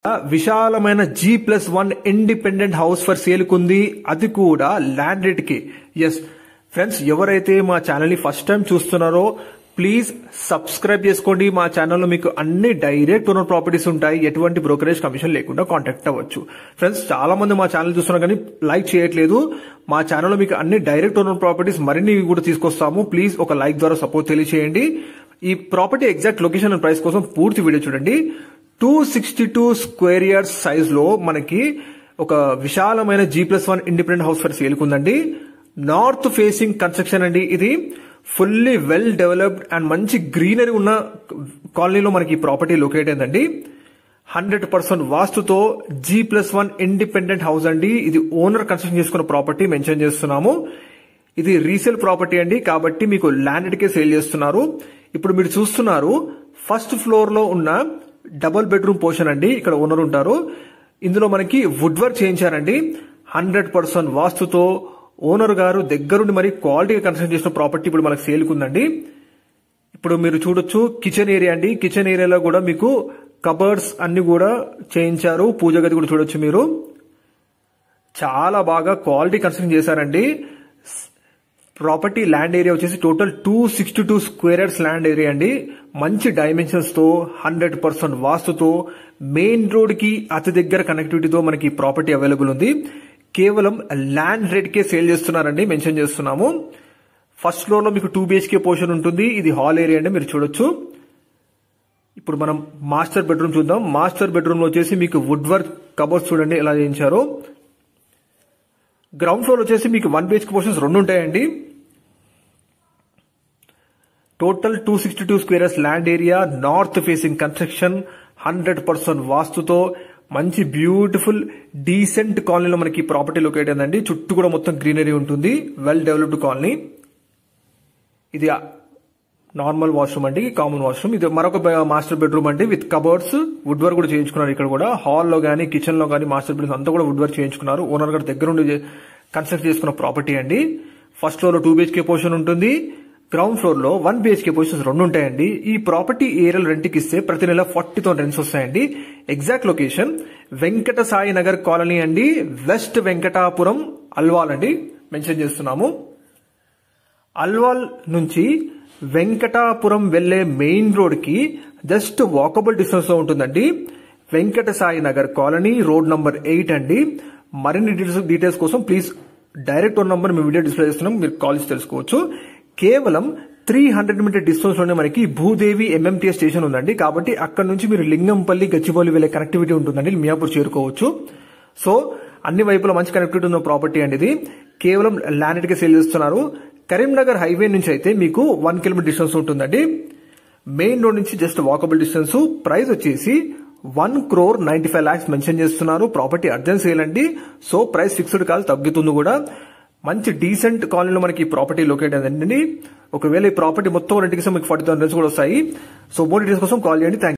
విశాలమైన G+1 independent house for sale కుంది, అది కూడా ల్యాండ్ రేట్ కి. ఎస్ ఫ్రెండ్స్, ఎవరైతే మా ఛానల్ ని ఫస్ట్ టైం చూస్తున్నారో ప్లీజ్ సబ్స్క్రైబ్ చేసుకోండి. మా ఛానల్లో మీకు అన్ని డైరెక్ట్ ఓనర్ ప్రాపర్టీస్ ఉంటాయి, ఎటువంటి బ్రోకరేజ్ కమిషన్ లేకుండా కాంటాక్ట్ అవ్వచ్చు. ఫ్రెండ్స్, చాలా మంది మా ఛానల్ చూస్తున్నారు కానీ లైక్ చేయట్లేదు. మా ఛానల్లో మీకు అన్ని డైరెక్ట్ ఓనర్ ప్రాపర్టీస్ మరిన్ని కూడా తీసుకొస్తాము. ప్లీజ్ ఒక లైక్ ద్వారా సపోర్ట్ తెలియజేయండి. ఈ property exact location and price కోసం పూర్తి వీడియో చూడండి. 262 స్క్వేర్ యార్డ్స్ సైజ్ లో మనకి ఒక విశాలమైన G+1 independent house for sale కుందండి. నార్త్ ఫేసింగ్ కన్స్ట్రక్షన్ అండి. ఇది ఫుల్లీ వెల్ డెవలప్డ్ అండ్ మంచి గ్రీనరీ ఉన్న కాలనీలో మనకి ప్రాపర్టీ లొకేట్ అయిందండి. 100% వాస్తుతో G+1 ఇండిపెండెంట్ హౌస్ అండి. ఇది ఓనర్ కన్స్ట్రక్షన్ చేసుకున్న ప్రాపర్టీ మెన్షన్ చేస్తున్నాము. ఇది రీసేల్ ప్రాపర్టీ అండి, కాబట్టి మీకు ల్యాండ్ కే సేల్ చేస్తున్నారు. ఇప్పుడు మీరు చూస్తున్నారు ఫస్ట్ ఫ్లోర్ లో ఉన్న డబుల్ బెడ్రూమ్ పోర్షన్ అండి. ఇక్కడ ఓనర్ ఉంటారు. ఇందులో మనకి వుడ్ వర్క్ చేయించారండి. 100% వాస్తుతో ఓనర్ గారు దగ్గరుండి మరి క్వాలిటీగా కన్స్ట్రక్ట్ చేసిన ప్రాపర్టీ ఇప్పుడు మనకు సేల్ కుందండి. ఇప్పుడు మీరు చూడొచ్చు కిచెన్ ఏరియా అండి. కిచెన్ ఏరియాలో కూడా మీకు కబర్డ్స్ అన్ని కూడా చేయించారు. పూజ గది కూడా చూడొచ్చు మీరు. చాలా బాగా క్వాలిటీ కన్స్ట్రక్షన్ చేశారండి. ప్రాపర్టీ ల్యాండ్ ఏరియా వచ్చేసి total 262 square yards land area అండి. మంచి డైమెన్షన్స్ తో 100% వాస్తుతో మెయిన్ రోడ్ కి అతి దగ్గర కనెక్టివిటీతో మనకి ప్రాపర్టీ అవైలబుల్ ఉంది. కేవలం ల్యాండ్ రేట్ కే సేల్ చేస్తున్నారండి, మెన్షన్ చేస్తున్నాము. ఫస్ట్ ఫ్లోర్ లో మీకు 2 BHK పోర్షన్ ఉంటుంది. ఇది హాల్ ఏరియా అండి, మీరు చూడొచ్చు. ఇప్పుడు మనం మాస్టర్ బెడ్రూమ్ చూద్దాం. మాస్టర్ బెడ్రూమ్ లో వచ్చేసి మీకు వుడ్ వర్క్ కబోర్డ్స్ చూడండి ఎలా చేయించారు. గ్రౌండ్ ఫ్లోర్ వచ్చేసి మీకు 1 BHK పోర్షన్స్ 2 ఉంటాయండి. Total 262 square yards land area, north facing construction, 100% వాస్తుతో మంచి బ్యూటిఫుల్ డీసెంట్ కాలనీలో మనకి ప్రాపర్టీ లొకేట్ అయిందండి. చుట్టూ కూడా మొత్తం గ్రీనరీ ఉంటుంది. Well developed colony. ఇది నార్మల్ వాష్రూమ్ అండి, కామన్ వాష్రూమ్. ఇది మరొక మాస్టర్ బెడ్రూమ్ అండి విత్ కబోర్డ్స్. వుడ్ వర్క్ కూడా చేయించుకున్నారు. ఇక్కడ కూడా హాల్లో గానీ కిచెన్ లో గానీ మాస్టర్ బెడ్రూమ్ అంతా కూడా వుడ్ వర్క్ చేయించుకున్నారు. ఓనర్ గారు దగ్గరుండి కన్స్ట్రక్ట్ చేసుకున్న ప్రాపర్టీ అండి. ఫస్ట్ ఫ్లోర్ లో 2 BHK పోర్షన్ ఉంటుంది. గ్రౌండ్ ఫ్లోర్ లో 1 BHK పోర్షన్స్ 2 ఉంటాయండి. ఈ ప్రాపర్టీ ఏరియాలో రెంట్కి ఇస్తే ప్రతి నెల 40,000 రెంట్స్ వస్తాయండి. Exact location Venkata Sai Nagar colony అండి, వెస్ట్ వెంకటాపురం, అల్వాల్ అండి, మెన్షన్ చేస్తున్నాము. అల్వాల్ నుంచి వెంకటాపురం వెళ్లే మెయిన్ రోడ్ కి జస్ట్ వాకబుల్ డిస్టెన్స్ లో ఉంటుందండి. Venkata Sai Nagar colony, road number 8 అండి. మరిన్ని డీటెయిల్స్ కోసం please direct own number me video display చేస్తున్నాం, మీరు కాల్ చేసి తెలుసుకోవచ్చు. కేవలం 300 మీటర్ డిస్టెన్స్ లోనే మనకి భూదేవి MMTS స్టేషన్ ఉందండి. కాబట్టి అక్కడ నుంచి మీరు లింగంపల్లి, గచ్చిబౌలి వెళ్లే కనెక్టివిటీ ఉంటుందండి. మియాపూర్ చేరుకోవచ్చు. సో అన్ని వైపులా మంచి కనెక్టివిటీ ఉన్న ప్రాపర్టీ అండి. ఇది కేవలం ల్యాండ్ కే సేల్ చేస్తున్నారు. కరీంనగర్ హైవే నుంచి అయితే మీకు 1 కిలోమీటర్ డిస్టెన్స్ ఉంటుందండి. మెయిన్ రోడ్ నుంచి జస్ట్ వాకబుల్ డిస్టెన్స్. ప్రైస్ వచ్చేసి 1,95 lakhs మెన్షన్ చేస్తున్నారు. ప్రాపర్టీ అర్జెంట్ సేల్ అండి. సో ప్రైస్ ఫిక్స్డ్ కాదు, తగ్గుతుంది కూడా. మంచి డీసెంట్ కాలనీలో మనకి ప్రాపర్టీ లొకేట్ అయిందండి. ఒకవేళ ఈ ప్రాపర్టీ మొత్తం రెంట్కి మీకు 40,000 రెంట్స్ కూడా వస్తాయి. సో మోర్ డీటెయిల్స్ కోసం కాల్ చేయండి. Thank you.